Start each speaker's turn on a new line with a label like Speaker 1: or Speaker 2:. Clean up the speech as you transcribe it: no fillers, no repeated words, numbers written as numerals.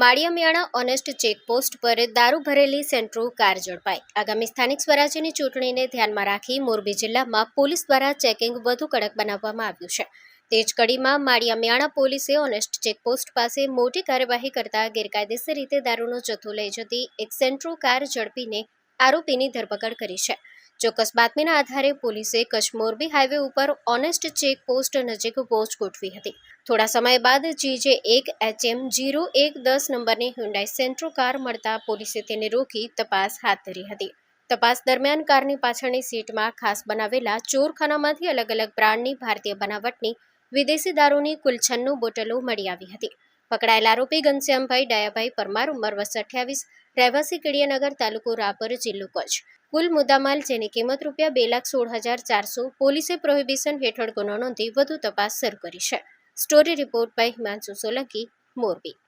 Speaker 1: માળિયામિયાણા honest checkpost પર દારૂ ભરેલી સેન્ટ્રો કાર ઝડપાઈ। આગામી સ્થાનિક સ્વરાજ્યની ચૂંટણીને ધ્યાનમાં રાખી મોરબી જિલ્લામાં પોલીસ દ્વારા ચેકિંગ વધુ કડક બનાવવામાં આવ્યું છે। તે જ કડીમાં માળિયામિયાણા પોલીસે ઓનેસ્ટ ચેકપોસ્ટ પાસે મોટી કાર્યવાહી કરતા ગેરકાયદેસર રીતે દારૂનો જથ્થો લઈ જતી એક સેન્ટ્રો કાર ઝડપીને આરોપીની ધરપકડ કરી છે। ચોક્કસ બાતમીના આધારે પોલીસે કચ્છ મોરબી હાઈવે ઉપર ઓનેસ્ટ ચેકપોસ્ટ નજીક વોચ ગોઠવી હતી। થોડા સમય બાદ GJ1HM0110 નંબરની હ્યુન્ડાઈ સેન્ટ્રો કાર મળતા પોલીસે તેને રોકી તપાસ હાથ ધરી હતી। તપાસ દરમિયાન કારની પાછળની સીટમાં ખાસ બનાવેલા ચોરખાનામાંથી અલગ અલગ બ્રાન્ડની ભારતીય બનાવટની વિદેશી દારૂની કુલ 96 બોટલો મળી આવી હતી। પકડાયેલ આરોપી ઘનશ્યામભાઈ ડાયાભાઈ પરમાર, ઉંમર વર્ષ 28, રહેવાસી કડિયાનગર, તાલુકો રાપર, જિલ્લો કચ્છ। કુલ મુદ્દામાલ જેની કિંમત ₹2,16,400। પોલીસે પ્રોહિબિશન હેઠળ ગુનો નોંધી વધુ તપાસ શરૂ કરી છે। Story report by Himanshu Solanki, Morbi.